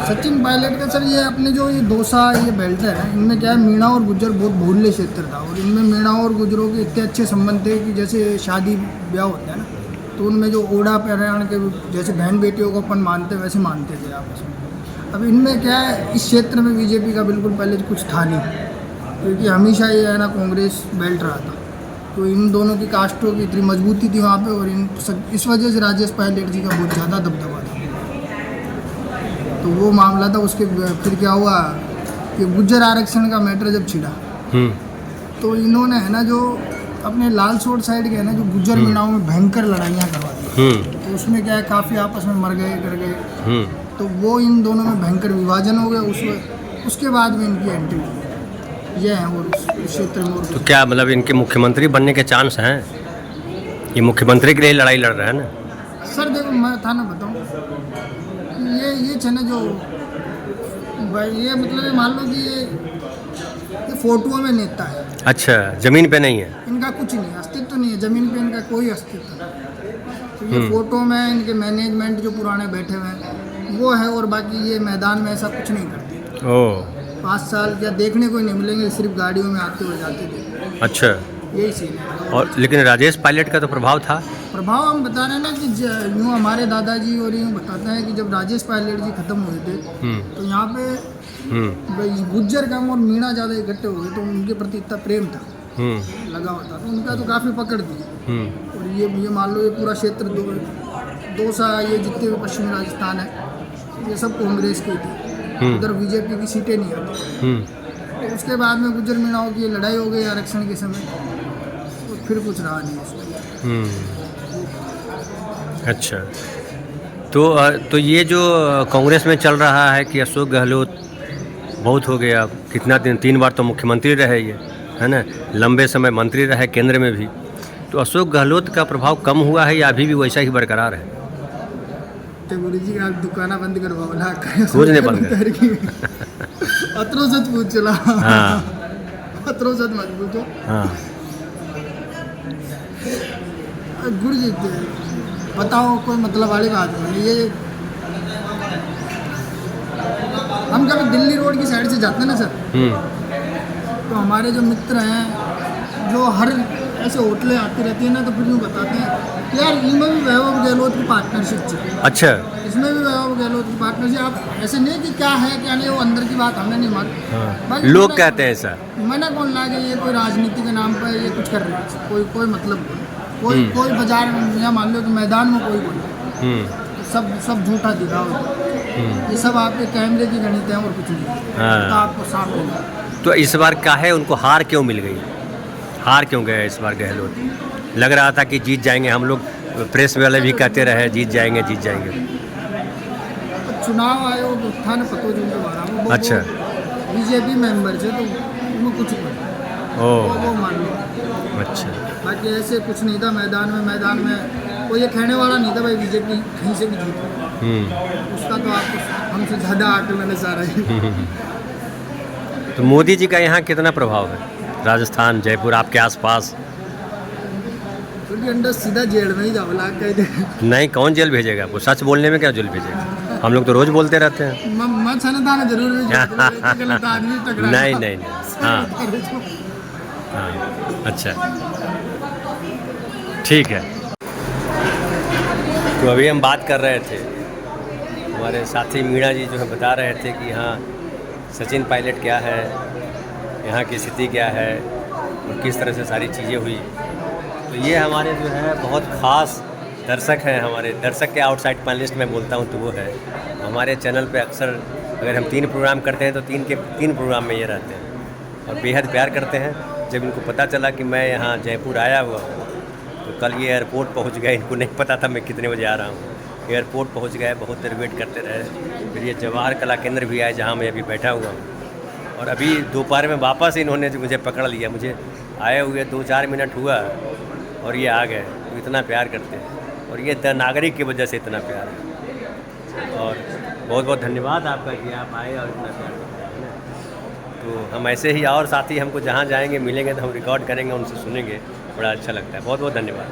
सचिन पायलट का सर ये अपने जो ये दौसा ये बेल्ट है इनमें क्या है, मीणा और गुज्जर बहुत बहुल्य क्षेत्र था और इनमें मीणा और गुज्जरों के इतने अच्छे संबंध थे कि जैसे शादी ब्याह होता है ना, तो उनमें जो ओढ़ा पैरायण के जैसे बहन बेटियों को अपन मानते वैसे मानते थे आपस में। अब इनमें क्या है, इस क्षेत्र में बीजेपी का बिल्कुल पहले कुछ था नहीं, क्योंकि हमेशा ये है ना कांग्रेस बेल्ट रहा था। तो इन दोनों की कास्टों की इतनी मजबूती थी वहाँ पे और इस वजह से राजेश पायलट जी का बहुत ज़्यादा दबदबा था। तो वो मामला था। उसके फिर क्या हुआ कि गुज्जर आरक्षण का मैटर जब छिड़ा तो इन्होंने है ना जो अपने लाल सोट साइड के है ना जो गुज्जर मीणाओं में भयंकर लड़ाइयाँ करवा दी। तो उसमें क्या है, काफ़ी आपस में मर गए कर गए। तो वो इन दोनों में भयंकर विभाजन हो गया। उसके बाद में इनकी एंट्री ये है और उस क्षेत्र में। तो क्या मतलब इनके मुख्यमंत्री बनने के चांस हैं? ये मुख्यमंत्री के लिए लड़ाई लड़ रहे हैं ना सर? देखो मैं था ना बताऊँ, ये छे जो भाई ये मतलब ये मान लो कि ये फोटो में नेता है। अच्छा, जमीन पे नहीं है इनका कुछ नहीं, अस्तित्व नहीं है जमीन पे, इनका कोई अस्तित्व नहीं। तो ये फोटो में इनके मैनेजमेंट जो पुराने बैठे हुए हैं वो है, और बाकी ये मैदान में ऐसा कुछ नहीं करते। ओह 5 साल क्या देखने को ही नहीं मिलेंगे, सिर्फ गाड़ियों में आते हुए जाते थे। अच्छा। यही सीन है। और लेकिन राजेश पायलट का तो प्रभाव था। प्रभाव हम बता रहे हैं ना कि यूँ हमारे दादाजी और यूँ बताते हैं कि जब राजेश पायलट जी खत्म हुए थे तो यहाँ पे गुज्जर कम और मीणा ज़्यादा इकट्ठे हुए, तो उनके प्रति इतना प्रेम था लगा हुआ था, तो उनका तो काफ़ी पकड़ थी। और ये मान लो ये पूरा क्षेत्र दौसा ये जितने भी पश्चिमी राजस्थान है ये सब कांग्रेस की थी, उधर बीजेपी की सीटें नहीं आती। तो उसके बाद में गुज्जर मीणाओं की लड़ाई हो गई आरक्षण के समय, तो फिर कुछ रहा नहीं उसमें। अच्छा, तो ये जो कांग्रेस में चल रहा है कि अशोक गहलोत बहुत हो गया, कितना दिन 3 बार तो मुख्यमंत्री रहे ये, है ना, लंबे समय मंत्री रहे केंद्र में भी। तो अशोक गहलोत का प्रभाव कम हुआ है या अभी भी वैसा ही बरकरार है? तो गुरु जी आप दुकाना बंद करवाओ ना, कुछ नहीं बंद कर अतरो सच पूछ चला। हाँ अतरो सच मत पूछो। हाँ गुरु जी बताओ, कोई मतलब वाली बात नहीं। ये हम कभी दिल्ली रोड की साइड से जाते हैं ना सर, तो हमारे जो मित्र हैं जो हर ऐसे होटलें आती रहती है ना, तो फिर यूँ बताते हैं कि यार इनमें भी वैभव गहलोत की पार्टनरशिप चाहिए। अच्छा, इसमें भी वैभव गहलोत की पार्टनरशिप। आप ऐसे नहीं कि क्या है क्या नहीं, वो अंदर की बात हमें नहीं मालूम। लोग कहते हैं ऐसा। मैंने कौन ला के ये कोई राजनीति के नाम पर ये कुछ कर रहे हैं, कोई मतलब कोई बाजार में या मान लो कि मैदान में कोई बोले सब झूठा दिखा हो। ये सब आपके कैमरे की गणित है और कुछ नहीं। तो आपको साफ होगा। तो इस बार काहे उनको हार क्यों मिल गई? हार क्यों गए इस बार गहलोत? लग रहा था कि जीत जाएंगे, हम लोग प्रेस वाले भी कहते रहे जीत जाएंगे जीत जाएंगे। तो चुनाव आयोग था ना पतो जो उनके बारे में। अच्छा, बीजेपी मेंबर थे तो उनको कुछ नहीं। वो मान लो। अच्छा, बाकी ऐसे कुछ नहीं था मैदान में कोई ये कहने वाला नहीं था भाई बीजेपी कहीं से भी जीती। उसका तो आपको हमसे ज़्यादा आकलन है सारा ही। तो मोदी जी का यहाँ कितना प्रभाव है? राजस्थान, जयपुर, आपके आसपास? क्योंकि अंदर सीधा जेल में ही जाओ ला कह दे। नहीं, कौन जेल भेजेगा आपको? सच बोलने में क्या जेल भेजेगा? हम लोग तो रोज बोलते रहते हैं। मैं था ना जरूर नहीं। हाँ, अच्छा, ठीक है। तो अभी हम बात कर रहे थे, हमारे साथी मीणा जी जो है बता रहे थे कि हाँ सचिन पायलट क्या है, यहाँ की स्थिति क्या है और किस तरह से सारी चीज़ें हुई। तो ये हमारे जो है बहुत ख़ास दर्शक हैं, हमारे दर्शक के आउटसाइड पैनलिस्ट मैं बोलता हूँ तो वो है। हमारे चैनल पे अक्सर अगर हम 3 प्रोग्राम करते हैं तो 3 के 3 प्रोग्राम में ये रहते हैं और बेहद प्यार करते हैं। जब इनको पता चला कि मैं यहाँ जयपुर आया हुआ हूँ तो कल ये एयरपोर्ट पहुँच गए। इनको नहीं पता था मैं कितने बजे आ रहा हूँ। एयरपोर्ट पहुँच गए, बहुत देर वेट करते रहे। फिर ये जवाहर कला केंद्र भी आए जहाँ मैं अभी बैठा हुआ हूँ। और अभी दोपहर में वापस इन्होंने जो मुझे पकड़ लिया, मुझे आए हुए 2-4 मिनट हुआ और ये आ गए। तो इतना प्यार करते हैं और ये द नागरिक की वजह से इतना प्यार है। और बहुत बहुत धन्यवाद आपका कि आप आए और इतना प्यार करते हैं। तो हम ऐसे ही और साथी हमको जहाँ जाएंगे मिलेंगे तो हम रिकॉर्ड करेंगे, उनसे सुनेंगे, बड़ा अच्छा लगता है। बहुत बहुत धन्यवाद।